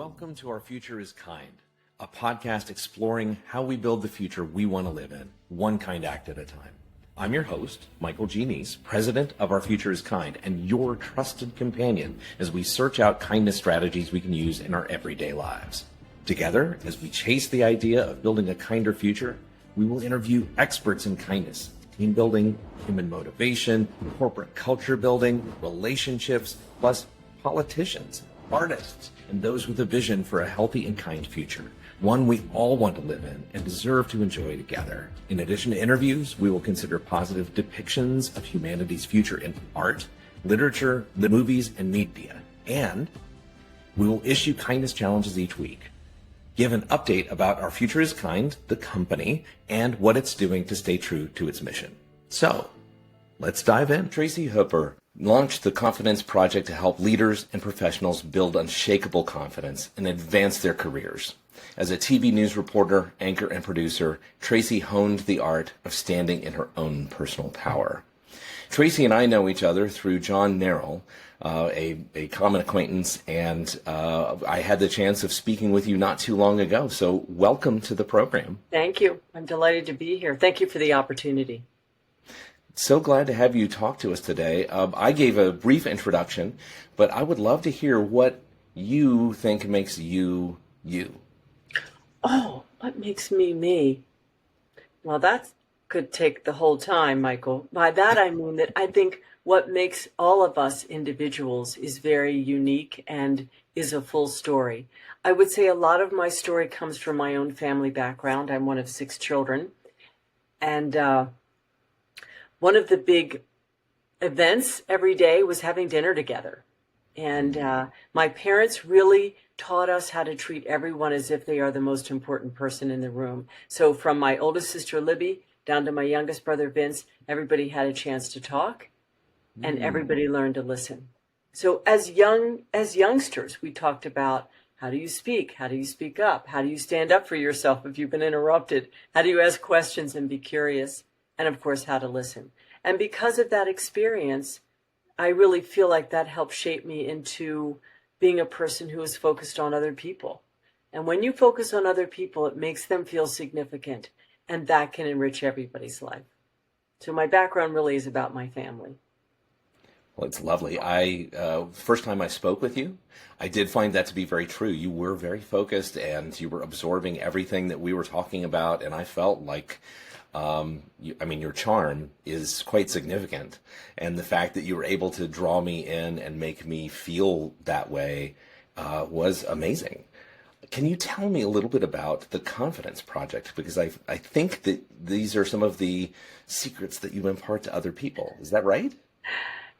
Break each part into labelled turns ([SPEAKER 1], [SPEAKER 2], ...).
[SPEAKER 1] Welcome to Our Future is Kind, a podcast exploring how we build the future we want to live in, one kind act at a time. I'm your host, Michael G. Neece, president of Our Future is Kind, and your trusted companion as we search out kindness strategies we can use in our everyday lives. Together, as we chase the idea of building a kinder future, we will interview experts in kindness, team building, human motivation, corporate culture building, relationships, plus politicians, artists, and those with a vision for a healthy and kind future, one we all want to live in and deserve to enjoy together. In addition to interviews, we will consider positive depictions of humanity's future in art, literature, the movies, and media. And we will issue kindness challenges each week, give an update about Our Future is Kind, the company, and what it's doing to stay true to its mission. So, let's dive in. Tracy Hooper launched the Confidence Project to help leaders and professionals build unshakable confidence and advance their careers. As a TV news reporter, anchor, and producer, Tracy honed the art of standing in her own personal power. Tracy and I know each other through John Narrell, a common acquaintance, and I had the chance of speaking with you not too long ago. So welcome to the program.
[SPEAKER 2] Thank you. I'm delighted to be here. Thank you for the opportunity.
[SPEAKER 1] So glad to have you talk to us today. I gave a brief introduction, but I would love to hear what you think makes you, you.
[SPEAKER 2] Oh, what makes me me? Well, that could take the whole time, Michael. By that, I mean that I think what makes all of us individuals is very unique and is a full story. I would say a lot of my story comes from my own family background. I'm one of 6 children. And one of the big events every day was having dinner together. And my parents really taught us how to treat everyone as if they are the most important person in the room. So from my oldest sister, Libby, down to my youngest brother, Vince, everybody had a chance to talk and everybody learned to listen. So as youngsters, we talked about how do you speak? How do you speak up? How do you stand up for yourself if you've been interrupted? How do you ask questions and be curious? And of course, how to listen. And because of that experience, I really feel like that helped shape me into being a person who is focused on other people. And when you focus on other people, it makes them feel significant, and that can enrich everybody's life. So my background really is about my family.
[SPEAKER 1] Well, it's lovely. First time I spoke with you, I did find that to be very true. You were very focused and you were absorbing everything that we were talking about. And I felt like, your charm is quite significant. And the fact that you were able to draw me in and make me feel that way was amazing. Can you tell me a little bit about the Confidence Project? Because I think that these are some of the secrets that you impart to other people. Is that right?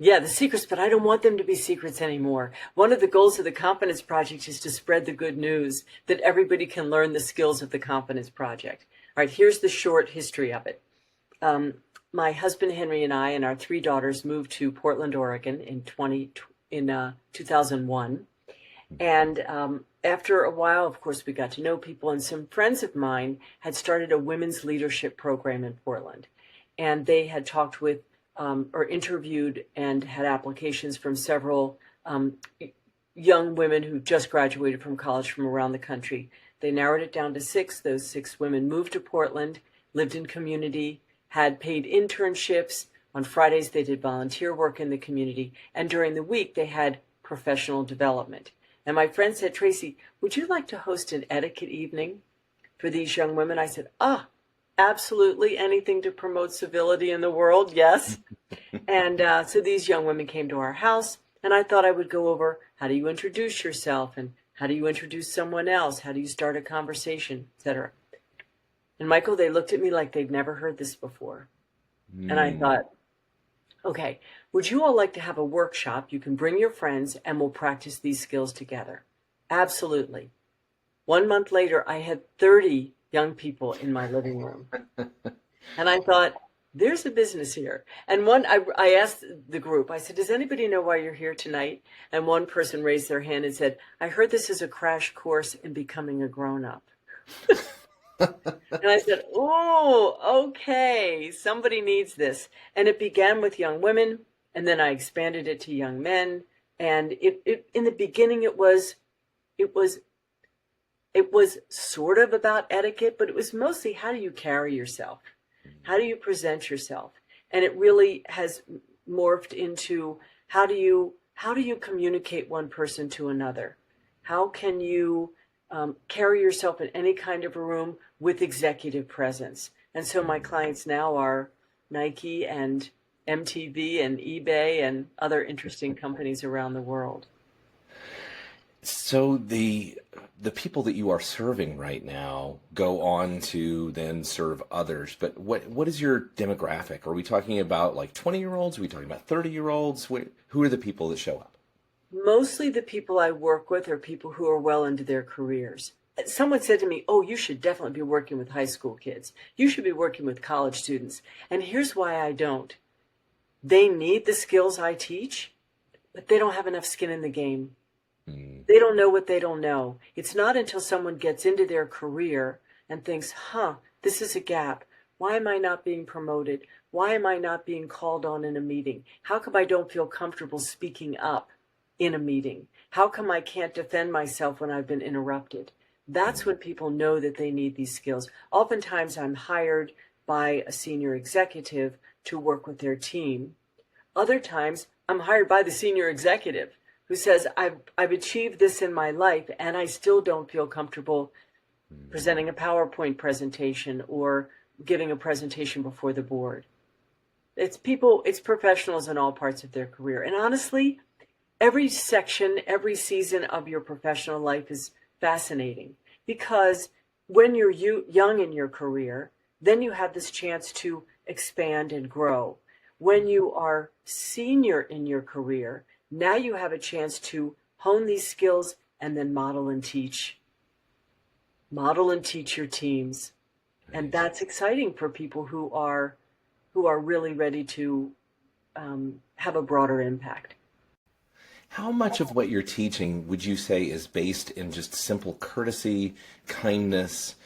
[SPEAKER 2] Yeah, the secrets, but I don't want them to be secrets anymore. One of the goals of the Confidence Project is to spread the good news that everybody can learn the skills of the Confidence Project. All right, here's the short history of it. My husband Henry and I and our 3 daughters moved to Portland, Oregon in 2001. And after a while, of course, we got to know people, and some friends of mine had started a women's leadership program in Portland. And they had talked with or interviewed and had applications from several young women who just graduated from college from around the country. They narrowed it down to 6. Those 6 women moved to Portland, lived in community, had paid internships. On Fridays, they did volunteer work in the community. And during the week, they had professional development. And my friend said, Tracy, would you like to host an etiquette evening for these young women? I said, absolutely. Anything to promote civility in the world. Yes. And so these young women came to our house, and I thought I would go over how do you introduce yourself and how do you introduce someone else? How do you start a conversation, etc. And Michael, they looked at me like they'd never heard this before. And I thought, okay, would you all like to have a workshop? You can bring your friends and we'll practice these skills together. Absolutely. 1 month later, I had 30 young people in my living room. And I thought, there's a business here. And I asked the group, I said, does anybody know why you're here tonight? And one person raised their hand and said, I heard this is a crash course in becoming a grown-up. And I said, oh, okay, somebody needs this. And it began with young women, and then I expanded it to young men. And in the beginning, it was It was sort of about etiquette, but it was mostly how do you carry yourself? How do you present yourself? And it really has morphed into how do you communicate one person to another? How can you carry yourself in any kind of a room with executive presence? And so my clients now are Nike and MTV and eBay and other interesting companies around the world.
[SPEAKER 1] So the people that you are serving right now go on to then serve others. But what is your demographic? Are we talking about like 20-year-olds? Are we talking about 30-year-olds? Who are the people that show up?
[SPEAKER 2] Mostly the people I work with are people who are well into their careers. Someone said to me, oh, you should definitely be working with high school kids. You should be working with college students. And here's why I don't. They need the skills I teach, but they don't have enough skin in the game. They don't know what they don't know. It's not until someone gets into their career and thinks, this is a gap. Why am I not being promoted? Why am I not being called on in a meeting? How come I don't feel comfortable speaking up in a meeting? How come I can't defend myself when I've been interrupted? That's when people know that they need these skills. Oftentimes I'm hired by a senior executive to work with their team. Other times I'm hired by the senior executive who says, I've achieved this in my life and I still don't feel comfortable presenting a PowerPoint presentation or giving a presentation before the board. It's professionals in all parts of their career. And honestly, every section, every season of your professional life is fascinating because when you're young in your career, then you have this chance to expand and grow. When you are senior in your career, now you have a chance to hone these skills and then model and teach. Model and teach your teams. And that's exciting for people who are really ready to have a broader impact.
[SPEAKER 1] How much of what you're teaching would you say is based in just simple courtesy, kindness,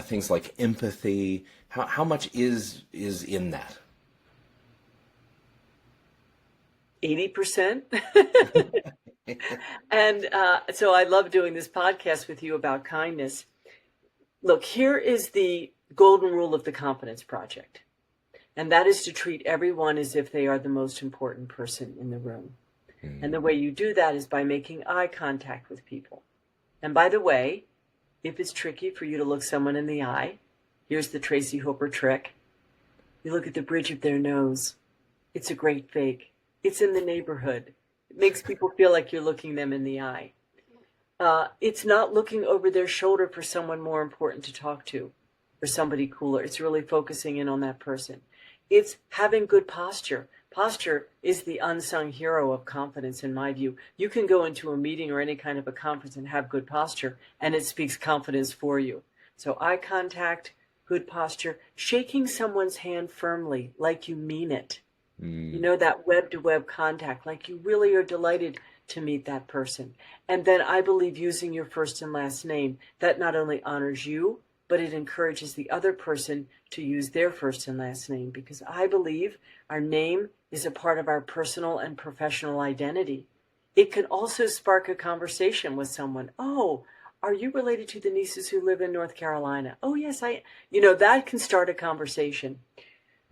[SPEAKER 1] things like empathy? How much is in that?
[SPEAKER 2] 80%. And so I love doing this podcast with you about kindness. Look, here is the golden rule of the Confidence Project. And that is to treat everyone as if they are the most important person in the room. And the way you do that is by making eye contact with people. And by the way, if it's tricky for you to look someone in the eye, here's the Tracy Hooper trick. You look at the bridge of their nose. It's a great fake. It's in the neighborhood. It makes people feel like you're looking them in the eye. It's not looking over their shoulder for someone more important to talk to or somebody cooler. It's really focusing in on that person. It's having good posture. Posture is the unsung hero of confidence, in my view. You can go into a meeting or any kind of a conference and have good posture, and it speaks confidence for you. So eye contact, good posture, shaking someone's hand firmly, like you mean it. You know, that web-to-web contact, like you really are delighted to meet that person. And then I believe using your first and last name, that not only honors you, but it encourages the other person to use their first and last name, because I believe our name is a part of our personal and professional identity. It can also spark a conversation with someone. Oh, are you related to the Neeces who live in North Carolina? Oh, yes, that can start a conversation.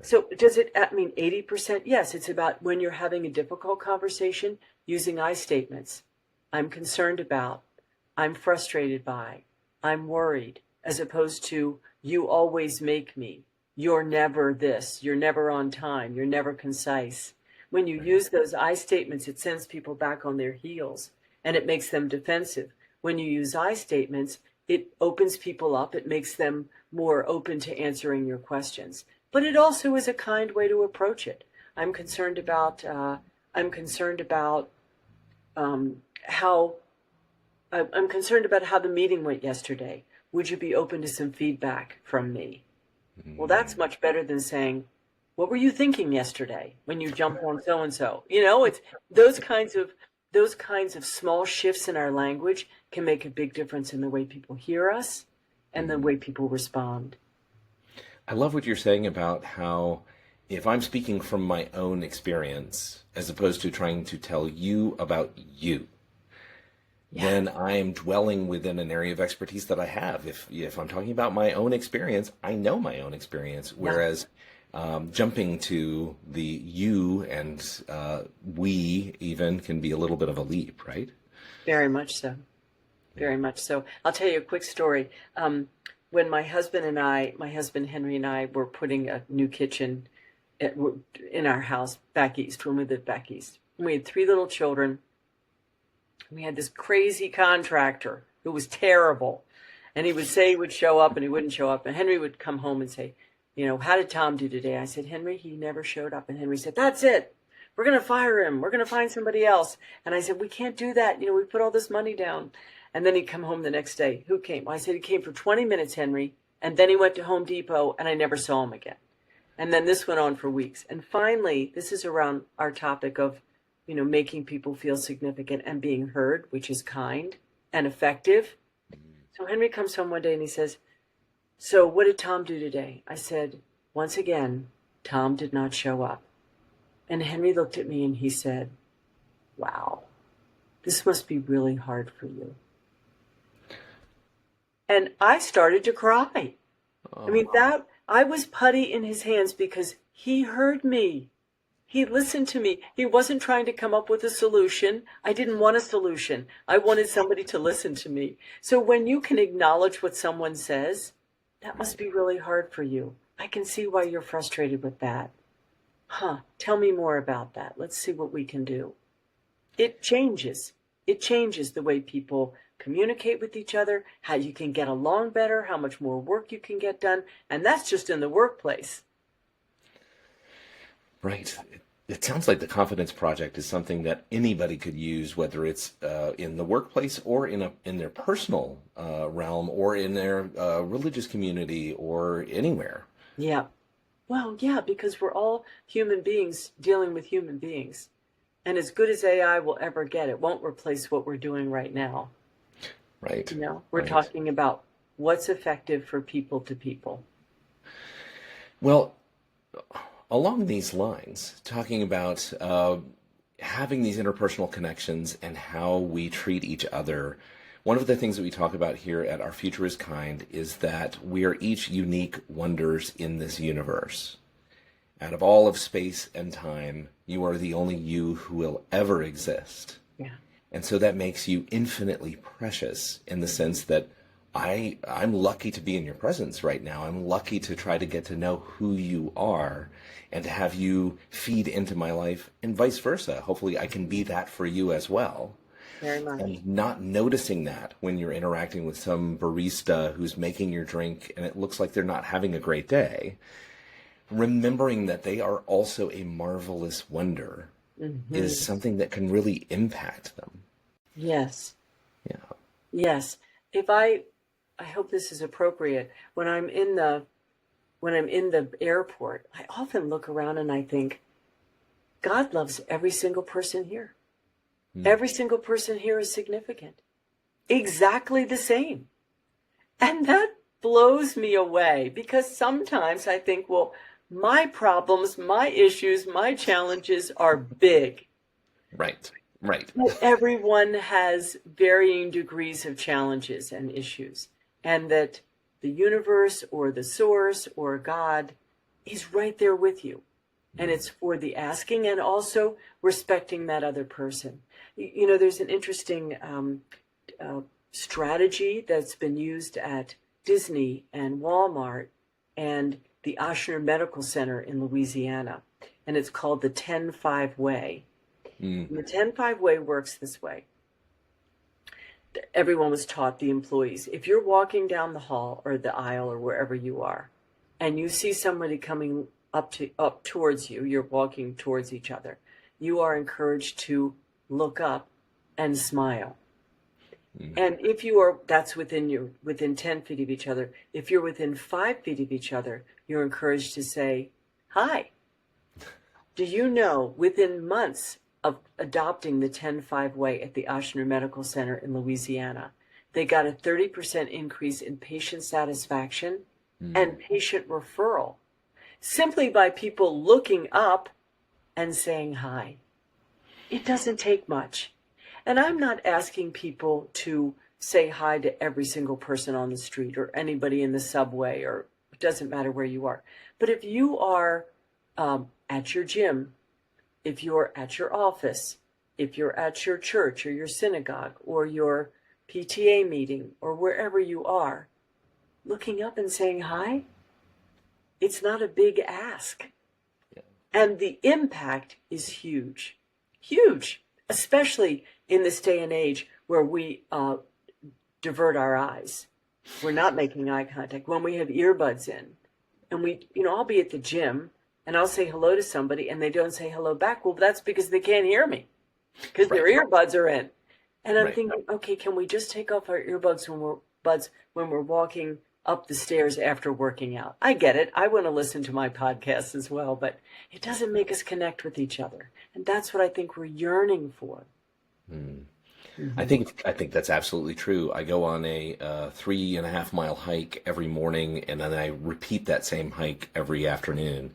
[SPEAKER 2] So does it mean 80%? Yes, it's about when you're having a difficult conversation, using I statements. I'm concerned about, I'm frustrated by, I'm worried, as opposed to you always make me, you're never this, you're never on time, you're never concise. When you use those I statements, it sends people back on their heels and it makes them defensive. When you use I statements, it opens people up, it makes them more open to answering your questions. But it also is a kind way to approach it. I'm concerned about how the meeting went yesterday. Would you be open to some feedback from me? Well, that's much better than saying, what were you thinking yesterday when you jumped on so and so? It's those kinds of small shifts in our language can make a big difference in the way people hear us and the way people respond.
[SPEAKER 1] I love what you're saying about how if I'm speaking from my own experience, as opposed to trying to tell you about you, then I'm dwelling within an area of expertise that I have. If I'm talking about my own experience, I know my own experience. Whereas jumping to the you and we even can be a little bit of a leap, right?
[SPEAKER 2] Very much so. Very much so. I'll tell you a quick story. When my husband Henry and I were putting a new kitchen in our house back east, when we lived back east. We had 3 little children. We had this crazy contractor who was terrible. And he would say he would show up and he wouldn't show up. And Henry would come home and say, how did Tom do today? I said, Henry, he never showed up. And Henry said, that's it. We're going to fire him. We're going to find somebody else. And I said, we can't do that. We put all this money down. And then he'd come home the next day. Who came? Well, I said, he came for 20 minutes, Henry. And then he went to Home Depot and I never saw him again. And then this went on for weeks. And finally, this is around our topic of, making people feel significant and being heard, which is kind and effective. So Henry comes home one day and he says, so what did Tom do today? I said, once again, Tom did not show up. And Henry looked at me and he said, wow, this must be really hard for you. And I started to cry. I was putty in his hands because he heard me. He listened to me. He wasn't trying to come up with a solution. I didn't want a solution. I wanted somebody to listen to me. So when you can acknowledge what someone says, that must be really hard for you. I can see why you're frustrated with that. Tell me more about that. Let's see what we can do. It changes. It changes the way people communicate with each other, how you can get along better, how much more work you can get done. And that's just in the workplace.
[SPEAKER 1] Right. It sounds like the Confidence Project is something that anybody could use, whether it's in the workplace or in their personal realm or in their religious community or anywhere.
[SPEAKER 2] Yeah. Well, yeah, because we're all human beings dealing with human beings. And as good as AI will ever get, it won't replace what we're doing right now.
[SPEAKER 1] Right.
[SPEAKER 2] We're talking about what's effective for people to people.
[SPEAKER 1] Well, along these lines, talking about having these interpersonal connections and how we treat each other, one of the things that we talk about here at Our Future is Kind is that we are each unique wonders in this universe. Out of all of space and time, you are the only you who will ever exist.
[SPEAKER 2] Yeah.
[SPEAKER 1] And so that makes you infinitely precious in the sense that I'm lucky to be in your presence right now. I'm lucky to try to get to know who you are and to have you feed into my life and vice versa. Hopefully I can be that for you as well.
[SPEAKER 2] Very much.
[SPEAKER 1] And not noticing that when you're interacting with some barista who's making your drink and it looks like they're not having a great day, remembering that they are also a marvelous wonder is something that can really impact them.
[SPEAKER 2] Yes.
[SPEAKER 1] Yeah.
[SPEAKER 2] Yes. I hope this is appropriate. When I'm in the airport, I often look around and I think, God loves every single person here. Every single person here is significant. Exactly the same. And that blows me away because sometimes I think, well, my problems, my issues, my challenges are big.
[SPEAKER 1] Right. Right.
[SPEAKER 2] But everyone has varying degrees of challenges and issues. And that the universe or the source or God is right there with you. And it's for the asking and also respecting that other person. There's an interesting strategy that's been used at Disney and Walmart and the Ochsner Medical Center in Louisiana. And it's called the 10-5 way. And the 10-5 way works this way. Everyone was taught, the employees, if you're walking down the hall or the aisle or wherever you are, and you see somebody coming up towards you, you're walking towards each other, you are encouraged to look up and smile. And if you are, that's within 10 feet of each other. If you're within 5 feet of each other, you're encouraged to say, hi. Do you know, within months of adopting the 10-5 way at the Ochsner Medical Center in Louisiana, they got a 30% increase in patient satisfaction and patient referral simply by people looking up and saying hi. It doesn't take much. And I'm not asking people to say hi to every single person on the street or anybody in the subway, or it doesn't matter where you are. But if you are at your gym, if you're at your office, if you're at your church or your synagogue or your PTA meeting or wherever you are, looking up and saying hi, it's not a big ask.
[SPEAKER 1] Yeah.
[SPEAKER 2] And the impact is huge, huge, especially in this day and age where we divert our eyes. We're not making eye contact. When we have earbuds in and I'll be at the gym and I'll say hello to somebody and they don't say hello back. Well, that's because they can't hear me because their earbuds are in. And I'm thinking, okay, can we just take off our earbuds when we're walking up the stairs after working out? I get it. I want to listen to my podcast as well, but it doesn't make us connect with each other. And that's what I think we're yearning for.
[SPEAKER 1] I think that's absolutely true. I go on a 3.5 mile hike every morning, and then I repeat that same hike every afternoon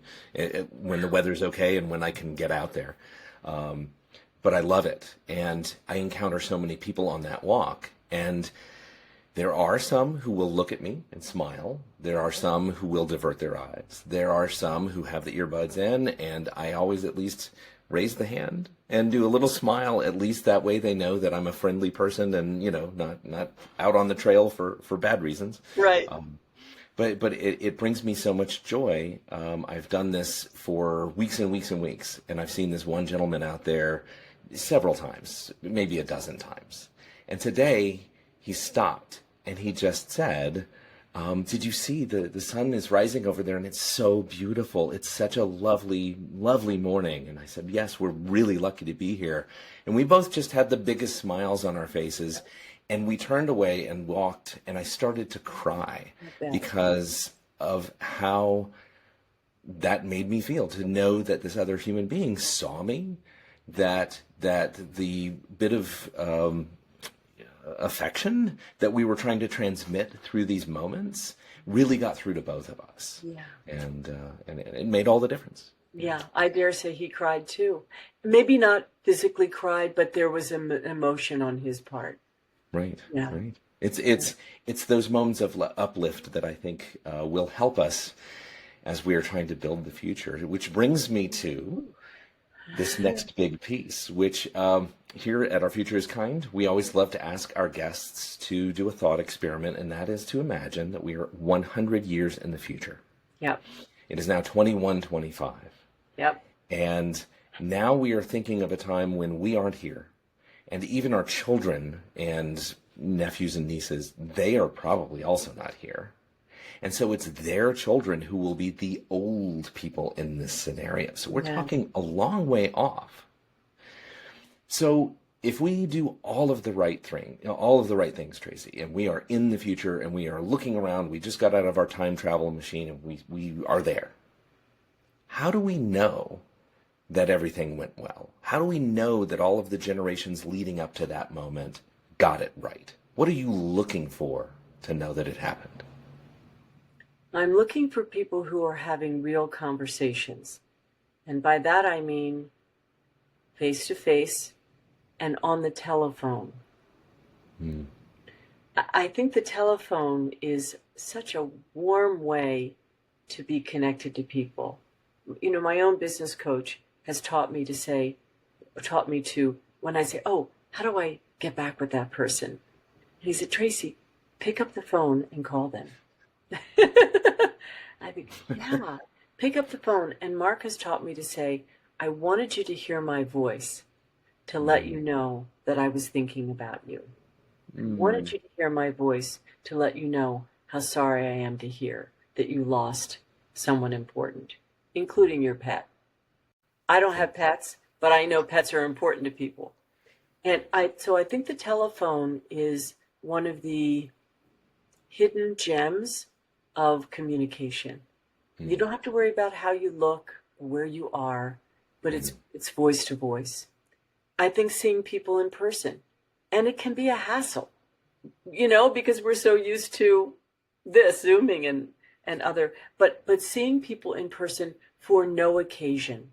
[SPEAKER 1] when the weather's okay and when I can get out there. But I love it, and I encounter so many people on that walk, and there are some who will look at me and smile. There are some who will divert their eyes. There are some who have the earbuds in, and I always at least raise the hand and do a little smile. At least that way they know that I'm a friendly person and, not out on the trail for bad reasons.
[SPEAKER 2] Right.
[SPEAKER 1] But it brings me so much joy. I've done this for weeks and weeks and weeks, and I've seen this one gentleman out there several times, maybe a dozen times. And today he stopped and he just said, did you see the sun is rising over there and it's so beautiful. It's such a lovely, lovely morning. And I said, yes, we're really lucky to be here. And we both just had the biggest smiles on our faces. And we turned away and walked, and I started to cry because of how that made me feel, to know that this other human being saw me, that the bit of affection that we were trying to transmit through these moments really got through to both of us.
[SPEAKER 2] Yeah.
[SPEAKER 1] And it made all the difference.
[SPEAKER 2] Yeah, I dare say he cried too. Maybe not physically cried, but there was an emotion on his part.
[SPEAKER 1] Right.
[SPEAKER 2] Yeah.
[SPEAKER 1] Right. It's those moments of uplift that I think will help us as we are trying to build the future, which brings me to this next big piece, which here at Our Future is Kind, we always love to ask our guests to do a thought experiment, and that is to imagine that we are 100 years in the future.
[SPEAKER 2] Yep.
[SPEAKER 1] It is now 2125.
[SPEAKER 2] Yep.
[SPEAKER 1] And now we are thinking of a time when we aren't here. And even our children and nephews and nieces, they are probably also not here. And so it's their children who will be the old people in this scenario. So we're talking a long way off. So if we do all of the right things, Tracy, and we are in the future and we are looking around, we just got out of our time travel machine and we are there. How do we know that everything went well? How do we know that all of the generations leading up to that moment got it right? What are you looking for to know that it happened?
[SPEAKER 2] I'm looking for people who are having real conversations. And by that I mean face to face and on the telephone. I think the telephone is such a warm way to be connected to people. My own business coach has taught me to, when I say, oh, how do I get back with that person? And he said, Tracy, pick up the phone and call them. I think, yeah, pick up the phone. And Mark has taught me to say, I wanted you to hear my voice to let you know that I was thinking about you. I wanted you to hear my voice to let you know how sorry I am to hear that you lost someone important, including your pet. I don't have pets, but I know pets are important to people. And so I think the telephone is one of the hidden gems of communication. You don't have to worry about how you look or where you are, but it's voice to voice. I think seeing people in person, and it can be a hassle, because we're so used to this Zooming and other, but seeing people in person for no occasion.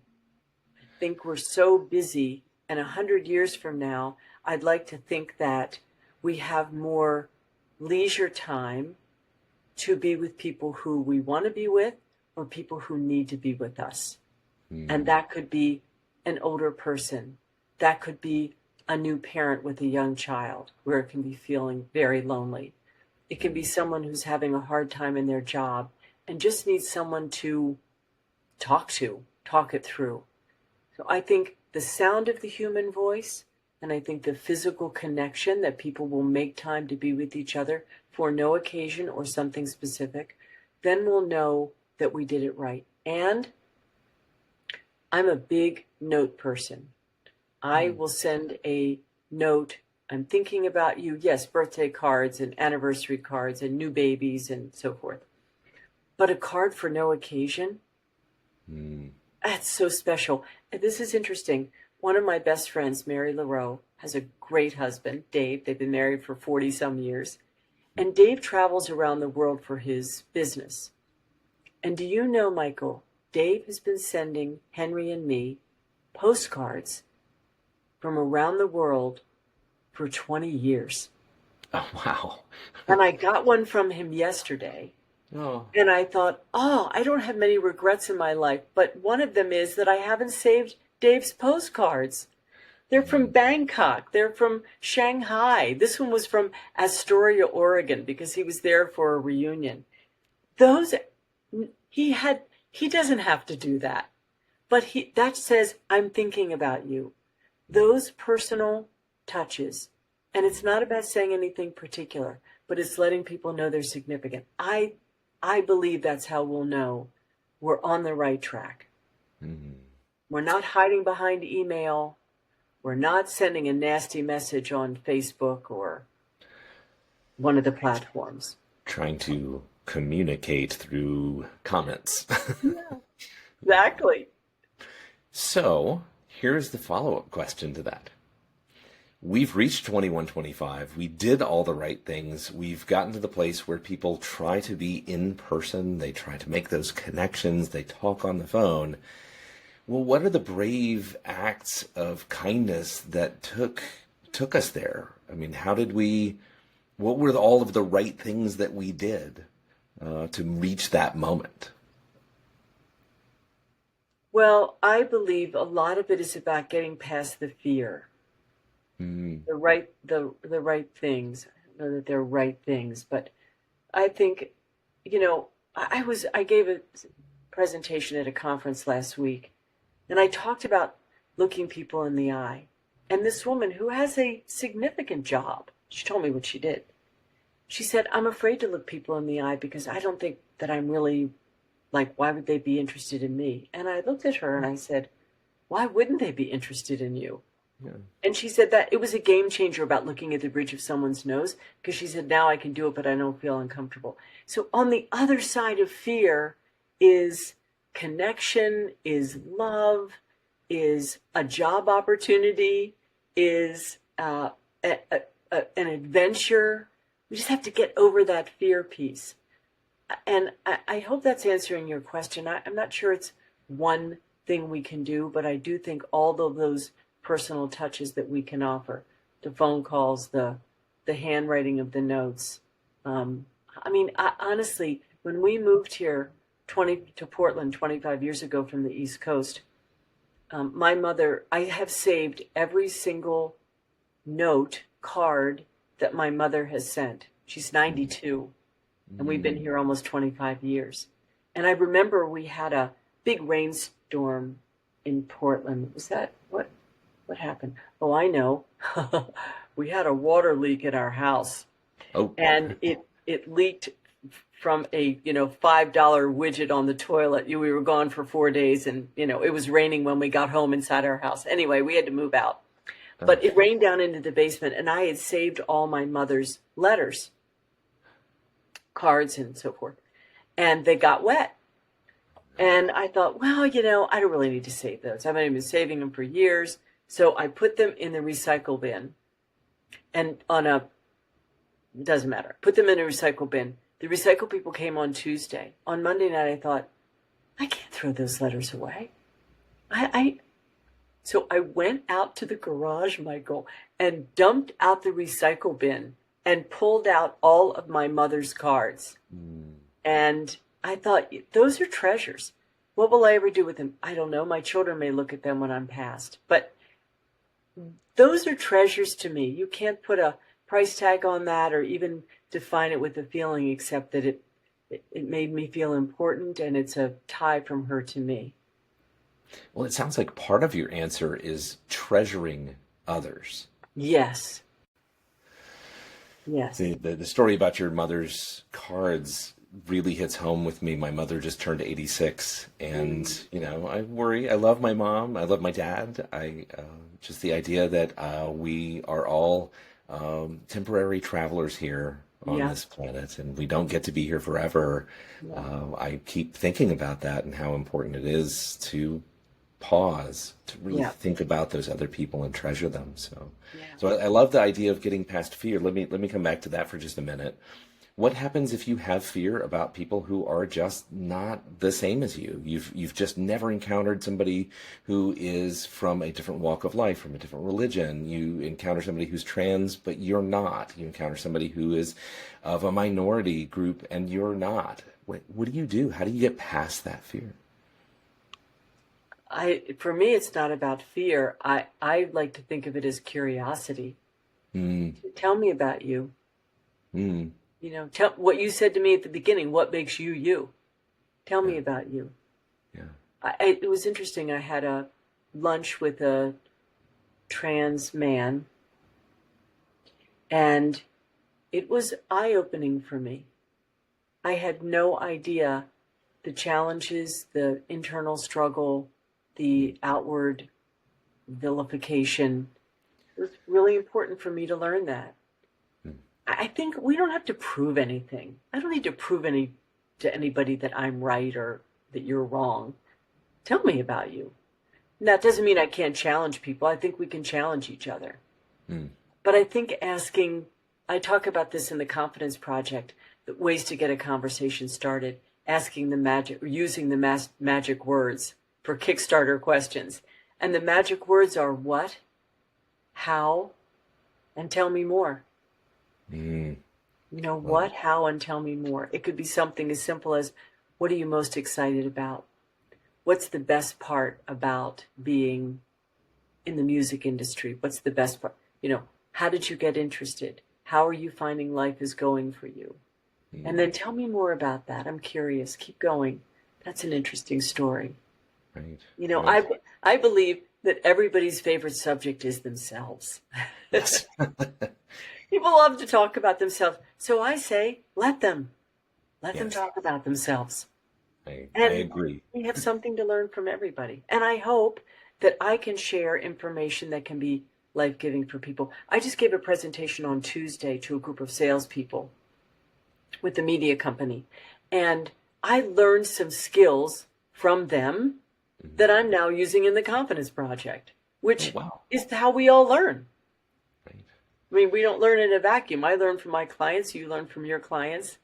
[SPEAKER 2] I think we're so busy, and 100 years from now, I'd like to think that we have more leisure time to be with people who we want to be with or people who need to be with us. And that could be an older person. That could be a new parent with a young child where it can be feeling very lonely. It can be someone who's having a hard time in their job and just needs someone to talk it through. So I think the sound of the human voice, and I think the physical connection that people will make time to be with each other for no occasion or something specific, then we'll know that we did it right. And I'm a big note person. I will send a note. I'm thinking about you. Yes, birthday cards and anniversary cards and new babies and so forth. But a card for no occasion, that's so special. And this is interesting. One of my best friends, Mary LaRoe, has a great husband, Dave. They've been married for 40 some years. And Dave travels around the world for his business. And do you know, Michael, Dave has been sending Henry and me postcards from around the world for 20 years.
[SPEAKER 1] Oh, wow.
[SPEAKER 2] And I got one from him yesterday.
[SPEAKER 1] Oh.
[SPEAKER 2] And I thought, I don't have many regrets in my life, but one of them is that I haven't saved Dave's postcards. They're from Bangkok. They're from Shanghai. This one was from Astoria, Oregon, because he was there for a reunion. He doesn't have to do that. But that says, I'm thinking about you. Those personal touches, and it's not about saying anything particular, but it's letting people know they're significant. I believe that's how we'll know we're on the right track. Mm-hmm. We're not hiding behind email. We're not sending a nasty message on Facebook or one of the platforms.
[SPEAKER 1] Trying to communicate through comments.
[SPEAKER 2] Yeah, exactly.
[SPEAKER 1] So here's the follow-up question to that. We've reached 2125. We did all the right things. We've gotten to the place where people try to be in person. They try to make those connections. They talk on the phone. Well, what are the brave acts of kindness that took us there? I mean, what were all of the right things that we did to reach that moment?
[SPEAKER 2] Well, I believe a lot of it is about getting past the fear. The right things. I don't know that they're right things, but I think, I gave a presentation at a conference last week, and I talked about looking people in the eye. And this woman who has a significant job, she told me what she did. She said, I'm afraid to look people in the eye because I don't think that I'm really, why would they be interested in me? And I looked at her and I said, why wouldn't they be interested in you? Yeah. And she said that it was a game changer about looking at the bridge of someone's nose, because she said, now I can do it, but I don't feel uncomfortable. So on the other side of fear is connection, is love, is a job opportunity, is an adventure. We just have to get over that fear piece. And I hope that's answering your question. I'm not sure it's one thing we can do, but I do think all of those personal touches that we can offer, the phone calls, the handwriting of the notes. Honestly, when we moved here to Portland 25 years ago from the East Coast, my mother, I have saved every single note, card that my mother has sent. She's 92, and we've been here almost 25 years. And I remember we had a big rainstorm in Portland. Was that, what happened? Oh, I know. We had a water leak in our house. Oh. And it leaked from a, $5 widget on the toilet. We were gone for 4 days, and, it was raining when we got home inside our house. Anyway, we had to move out. But it rained down into the basement, and I had saved all my mother's letters, cards, and so forth. And they got wet. And I thought, well, I don't really need to save those. I've been saving them for years. So I put them in the recycle bin. And doesn't matter. Put them in a recycle bin. The recycle people came on Tuesday. On Monday night, I thought, I can't throw those letters away. So I went out to the garage, Michael, and dumped out the recycle bin and pulled out all of my mother's cards. And I thought, those are treasures. What will I ever do with them? I don't know. My children may look at them when I'm passed. But those are treasures to me. You can't put a price tag on that or even define it with a feeling, except that it made me feel important, and it's a tie from her to me.
[SPEAKER 1] Well, it sounds like part of your answer is treasuring others.
[SPEAKER 2] Yes. Yes.
[SPEAKER 1] The story about your mother's cards really hits home with me. My mother just turned 86, and I worry. I love my mom. I love my dad. Just the idea that we are all temporary travelers here on this planet, and we don't get to be here forever. I keep thinking about that and how important it is to pause, to really think about those other people and treasure them. So I love the idea of getting past fear. Let me come back to that for just a minute. What happens if you have fear about people who are just not the same as you? You've just never encountered somebody who is from a different walk of life, from a different religion. You encounter somebody who's trans, but you're not. You encounter somebody who is of a minority group, and you're not. What do you do? How do you get past that fear?
[SPEAKER 2] For me, it's not about fear. I like to think of it as curiosity. Tell me about you. Tell what you said to me at the beginning. What makes you you? Tell me about you. Yeah. It was interesting. I had a lunch with a trans man, and it was eye-opening for me. I had no idea the challenges, the internal struggle, the outward vilification. It was really important for me to learn that. I think we don't have to prove anything. I don't need to prove to anybody that I'm right or that you're wrong. Tell me about you. And that doesn't mean I can't challenge people. I think we can challenge each other. But I think I talk about this in the Confidence Project, the ways to get a conversation started, using the magic words for Kickstarter questions. And the magic words are what, how, and tell me more. What, how, and tell me more. It could be something as simple as, what are you most excited about? What's the best part about being in the music industry? What's the best part? How did you get interested? How are you finding life is going for you? And then tell me more about that. I'm curious. Keep going. That's an interesting story. Right. I believe that everybody's favorite subject is themselves.
[SPEAKER 1] Yes.
[SPEAKER 2] People love to talk about themselves. So I say, let them talk about themselves.
[SPEAKER 1] I agree.
[SPEAKER 2] We have something to learn from everybody. And I hope that I can share information that can be life-giving for people. I just gave a presentation on Tuesday to a group of salespeople with the media company. And I learned some skills from them that I'm now using in the Confidence Project, which is how we all learn. I mean, we don't learn in a vacuum. I learn from my clients, you learn from your clients,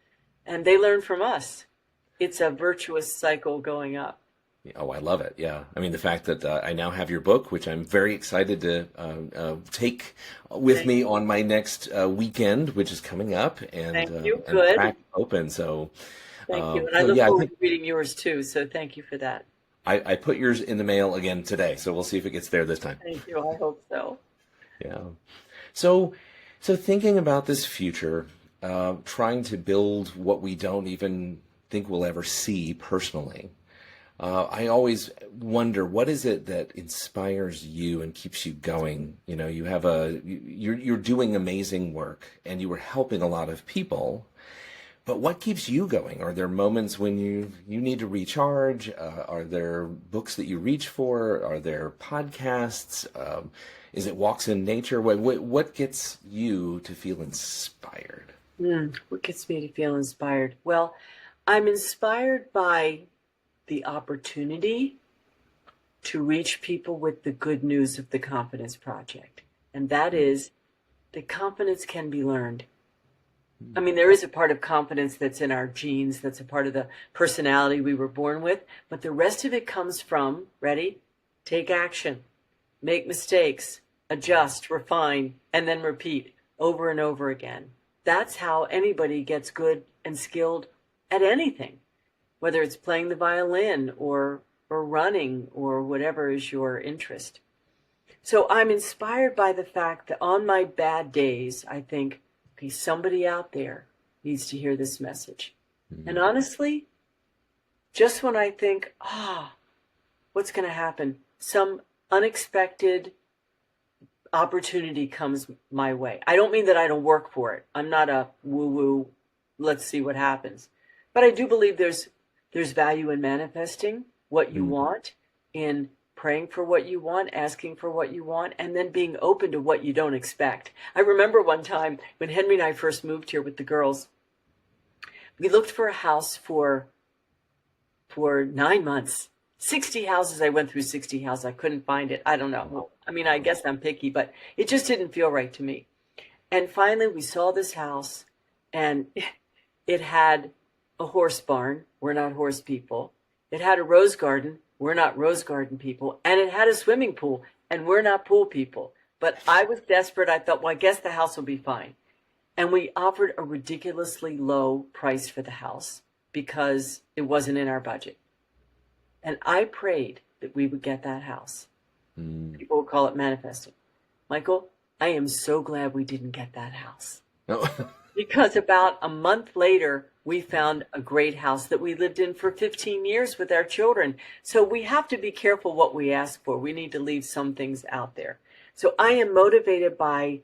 [SPEAKER 2] and they learn from us. It's a virtuous cycle going up.
[SPEAKER 1] Oh, I love it. Yeah. I mean, the fact that I now have your book, which I'm very excited to take with me on my next weekend, which is coming up, and crack open. So
[SPEAKER 2] thank you. And I look forward to reading yours too. So thank you for that.
[SPEAKER 1] I put yours in the mail again today, so we'll see if it gets there this time.
[SPEAKER 2] Thank you. I hope so.
[SPEAKER 1] Yeah. So thinking about this future, trying to build what we don't even think we'll ever see personally, I always wonder, what is it that inspires you and keeps you going? You have you're doing amazing work, and you were helping a lot of people. But what keeps you going? Are there moments when you need to recharge? Are there books that you reach for? Are there podcasts? Is it walks in nature? What gets you to feel inspired?
[SPEAKER 2] What gets me to feel inspired? Well, I'm inspired by the opportunity to reach people with the good news of the Confidence Project. And that is that confidence can be learned. I mean, there is a part of confidence that's in our genes, that's a part of the personality we were born with, but the rest of it comes from, ready? Take action. make mistakes, adjust, refine, and then repeat over and over again. That's how anybody gets good and skilled at anything, whether it's playing the violin or running or whatever is your interest. So I'm inspired by the fact that on my bad days, I think, okay, somebody out there needs to hear this message. Mm-hmm. And honestly, just when I think, what's going to happen? Some unexpected opportunity comes my way. I don't mean that I don't work for it. I'm not a woo-woo, let's see what happens. But I do believe there's value in manifesting what you want, in praying for what you want, asking for what you want, and then being open to what you don't expect. I remember one time when Henry and I first moved here with the girls, we looked for a house for 9 months. 60 houses. I went through 60 houses. I couldn't find it. I don't know. I mean, I guess I'm picky, but it just didn't feel right to me. And finally, we saw this house, and it had a horse barn. We're not horse people. It had a rose garden. We're not rose garden people. And it had a swimming pool, and we're not pool people. But I was desperate. I thought, well, I guess the house will be fine. And we offered a ridiculously low price for the house because it wasn't in our budget. And I prayed that we would get that house. People would call it manifesting. Michael, I am so glad we didn't get that house. No. Because about a month later, we found a great house that we lived in for 15 years with our children. So we have to be careful what we ask for. We need to leave some things out there. So I am motivated by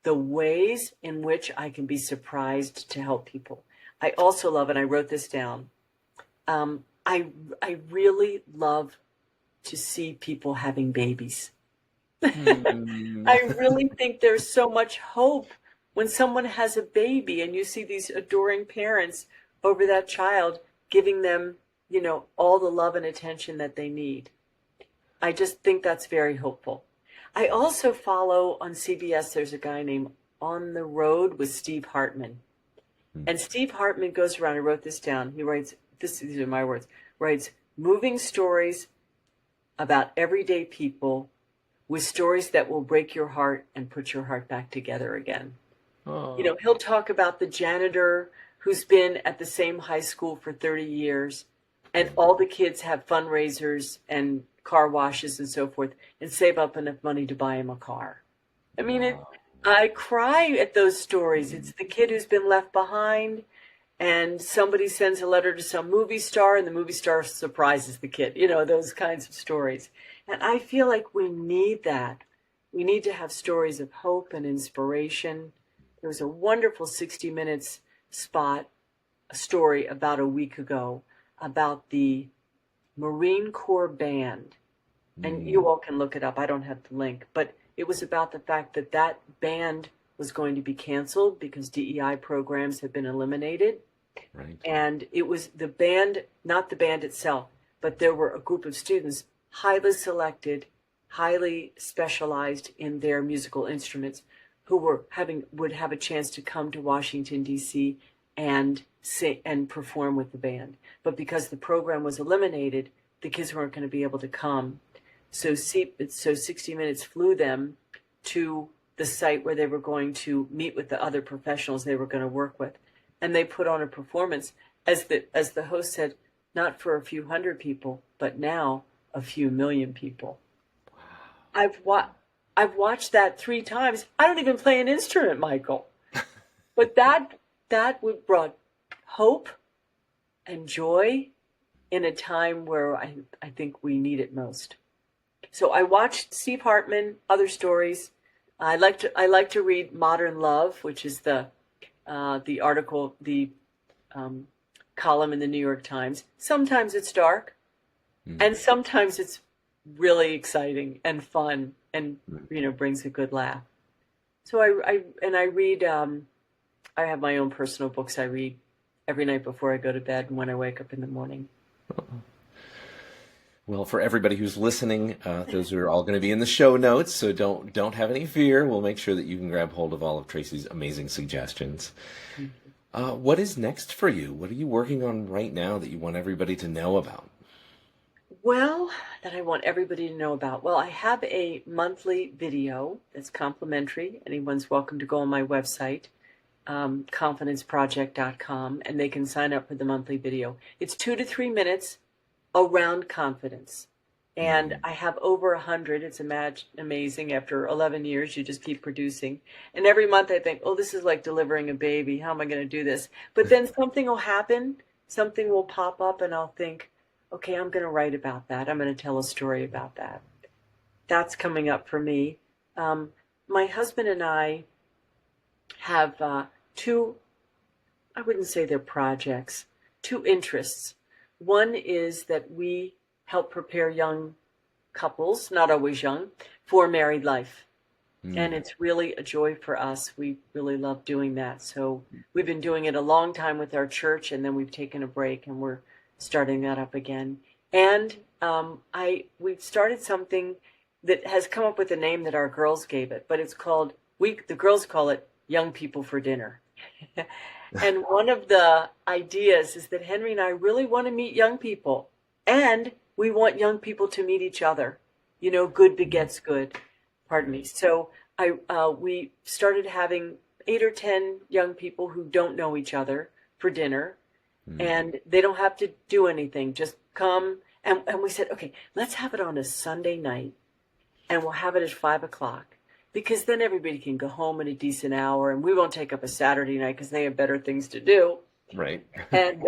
[SPEAKER 2] the ways in which I can be surprised to help people. I also love, and I wrote this down, I really love to see people having babies. I really think there's so much hope when someone has a baby and you see these adoring parents over that child, giving them, all the love and attention that they need. I just think that's very hopeful. I also follow on CBS, there's a guy named On the Road with Steve Hartman. And Steve Hartman goes around, I wrote this down, he writes, these are my words, writes moving stories about everyday people with stories that will break your heart and put your heart back together again. Oh. He'll talk about the janitor who's been at the same high school for 30 years, and all the kids have fundraisers and car washes and so forth, and save up enough money to buy him a car. I mean, I cry at those stories. It's the kid who's been left behind, and somebody sends a letter to some movie star, and the movie star surprises the kid. Those kinds of stories. And I feel like we need that. We need to have stories of hope and inspiration. There was a wonderful 60 Minutes story about a week ago about the Marine Corps band. And you all can look it up. I don't have the link. But it was about the fact that that band was going to be canceled because DEI programs had been eliminated. Right. And it was the band, not the band itself, but there were a group of students highly selected, highly specialized in their musical instruments, who would have a chance to come to Washington, D.C. and sing and perform with the band. But because the program was eliminated, the kids weren't going to be able to come. So 60 Minutes flew them to the site where they were going to meet with the other professionals they were going to work with. And they put on a performance, as the host said, not for a few hundred people, but now a few million people. Wow. I've watched that 3 times. I don't even play an instrument, Michael. But that would brought hope and joy in a time where I think we need it most. So I watched Steve Hartman, other stories. I like to read Modern Love, which is the article, the column in the New York Times. Sometimes it's dark, and sometimes it's really exciting and fun, and brings a good laugh. So I read. I have my own personal books I read every night before I go to bed and when I wake up in the morning.
[SPEAKER 1] Well, for everybody who's listening, those are all going to be in the show notes, so don't have any fear. We'll make sure that you can grab hold of all of Tracy's amazing suggestions. What is next for you? What are you working on right now that you want everybody to know about?
[SPEAKER 2] Well, that I want everybody to know about. Well, I have a monthly video that's complimentary. Anyone's welcome to go on my website, confidenceproject.com, and they can sign up for the monthly video. It's 2 to 3 minutes around confidence. And I have over 100. It's amazing. After 11 years, you just keep producing. And every month I think, oh, this is like delivering a baby. How am I going to do this? But then something will happen. Something will pop up and I'll think, okay, I'm going to write about that. I'm going to tell a story about that. That's coming up for me. My husband and I have two, I wouldn't say they're projects, two interests. One is that we help prepare young couples, not always young, for married life. And it's really a joy for us. We really love doing that. So we've been doing it a long time with our church, and then we've taken a break, and we're starting that up again. And we've started something that has come up with a name that our girls gave it, but it's called, the girls call it Young People for Dinner. And one of the ideas is that Henry and I really want to meet young people, and we want young people to meet each other. You know, good begets good. Pardon me. So we started having 8 or 10 young people who don't know each other for dinner, and they don't have to do anything. Just come. And we said, okay, let's have it on a Sunday night, and we'll have it at 5 o'clock, because then everybody can go home in a decent hour, and we won't take up a Saturday night because they have better things to do.
[SPEAKER 1] Right.
[SPEAKER 2] And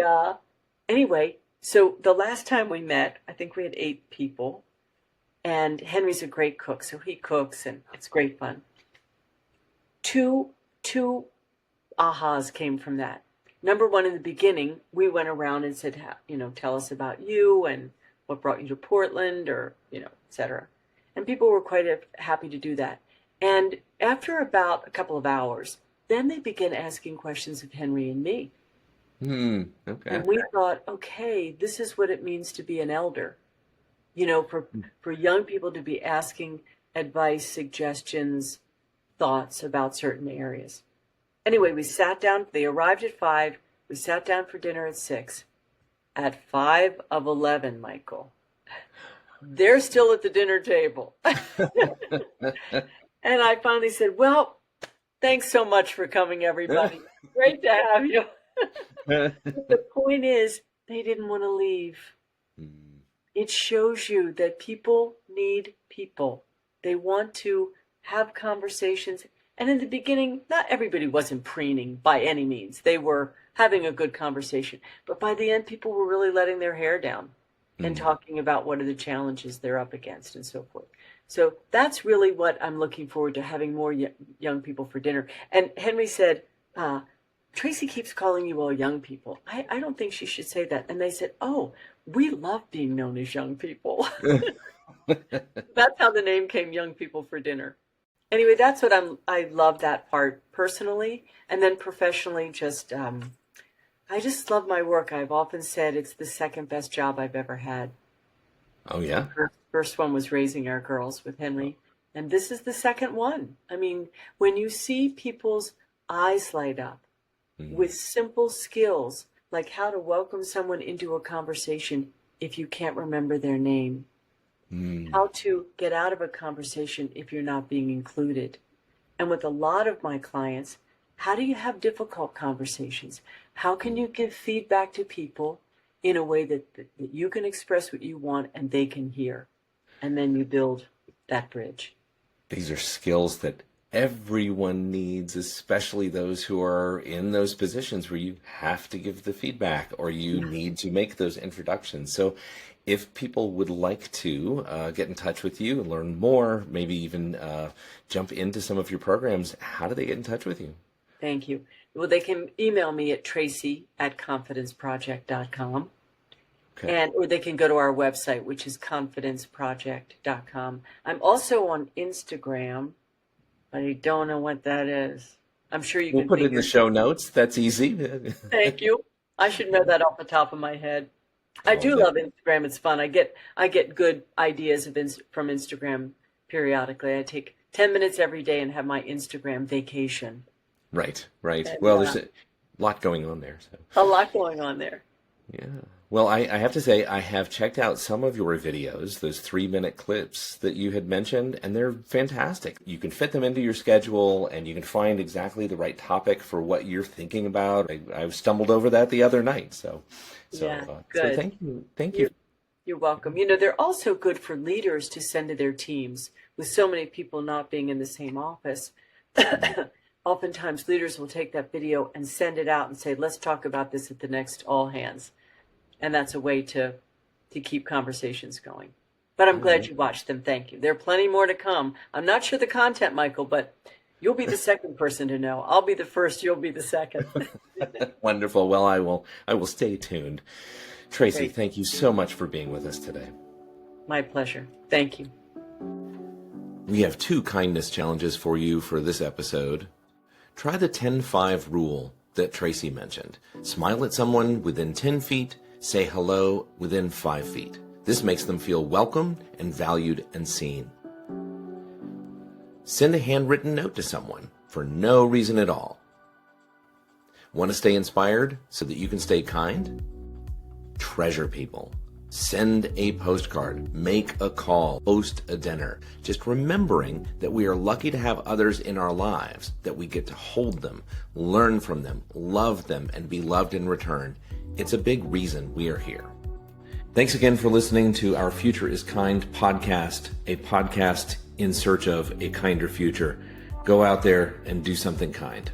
[SPEAKER 2] anyway, so the last time we met, I think we had 8 people. And Henry's a great cook, so he cooks, and it's great fun. Two ahas came from that. Number one, in the beginning, we went around and said, tell us about you and what brought you to Portland, or, et cetera. And people were quite happy to do that. And after about a couple of hours, then they began asking questions of Henry and me.
[SPEAKER 1] Okay.
[SPEAKER 2] And we thought, okay, this is what it means to be an elder. For young people to be asking advice, suggestions, thoughts about certain areas. Anyway, we sat down. They arrived at 5. We sat down for dinner at 6. At 5 of 11, Michael, they're still at the dinner table. And I finally said, well, thanks so much for coming, everybody. Great to have you. The point is, they didn't want to leave. It shows you that people need people. They want to have conversations. And in the beginning, not everybody wasn't preening by any means. They were having a good conversation. But by the end, people were really letting their hair down and talking about what are the challenges they're up against and so forth. So that's really what I'm looking forward to, having more young people for dinner. And Henry said, Tracy keeps calling you all young people. I don't think she should say that. And they said, oh, we love being known as young people. That's how the name came, Young People for Dinner. Anyway, that's what I love that part personally. And then professionally, I just love my work. I've often said it's the second best job I've ever had.
[SPEAKER 1] Oh, yeah?
[SPEAKER 2] First one was raising our girls with Henry. And this is the second one. I mean, when you see people's eyes light up with simple skills, like how to welcome someone into a conversation if you can't remember their name, how to get out of a conversation if you're not being included. And with a lot of my clients, how do you have difficult conversations? How can you give feedback to people in a way that you can express what you want and they can hear? And then you build that bridge.
[SPEAKER 1] These are skills that everyone needs, especially those who are in those positions where you have to give the feedback or you need to make those introductions. So if people would like to get in touch with you and learn more, maybe even jump into some of your programs, how do they get in touch with you?
[SPEAKER 2] Thank you. Well, they can email me at tracy@confidenceproject.com.
[SPEAKER 1] Okay.
[SPEAKER 2] Or they can go to our website, which is confidenceproject.com. I'm also on Instagram, but I don't know what that is. I'm sure you can
[SPEAKER 1] put it in the show notes. That's easy.
[SPEAKER 2] Thank you. I should know that off the top of my head. I do love Instagram. It's fun. I get good ideas from Instagram periodically. I take 10 minutes every day and have my Instagram vacation.
[SPEAKER 1] Right.
[SPEAKER 2] And,
[SPEAKER 1] Well, there's a lot going on there. So.
[SPEAKER 2] A lot going on there.
[SPEAKER 1] Yeah. Well, I have to say, I have checked out some of your videos, those 3-minute clips that you had mentioned, and they're fantastic. You can fit them into your schedule, and you can find exactly the right topic for what you're thinking about. I stumbled over that the other night, so
[SPEAKER 2] good.
[SPEAKER 1] Thank you. Thank you.
[SPEAKER 2] You're welcome. You know, they're also good for leaders to send to their teams. With so many people not being in the same office, oftentimes leaders will take that video and send it out and say, let's talk about this at the next all hands. And that's a way to keep conversations going. But I'm glad you watched them. Thank you. There are plenty more to come. I'm not sure the content, Michael, but you'll be the second person to know. I'll be the first. You'll be the second.
[SPEAKER 1] Wonderful. Well, I will stay tuned. Tracy, Great. Thank you so much for being with us today.
[SPEAKER 2] My pleasure. Thank you.
[SPEAKER 1] We have 2 kindness challenges for you for this episode. Try the 10-5 rule that Tracy mentioned. Smile at someone within 10 feet. Say hello within 5 feet. This makes them feel welcome and valued and seen. Send a handwritten note to someone for no reason at all. Want to stay inspired so that you can stay kind? Treasure people. Send a postcard, make a call, host a dinner. Just remembering that we are lucky to have others in our lives, that we get to hold them, learn from them, love them, and be loved in return. It's a big reason we are here. Thanks again for listening to our Future is Kind podcast, a podcast in search of a kinder future. Go out there and do something kind.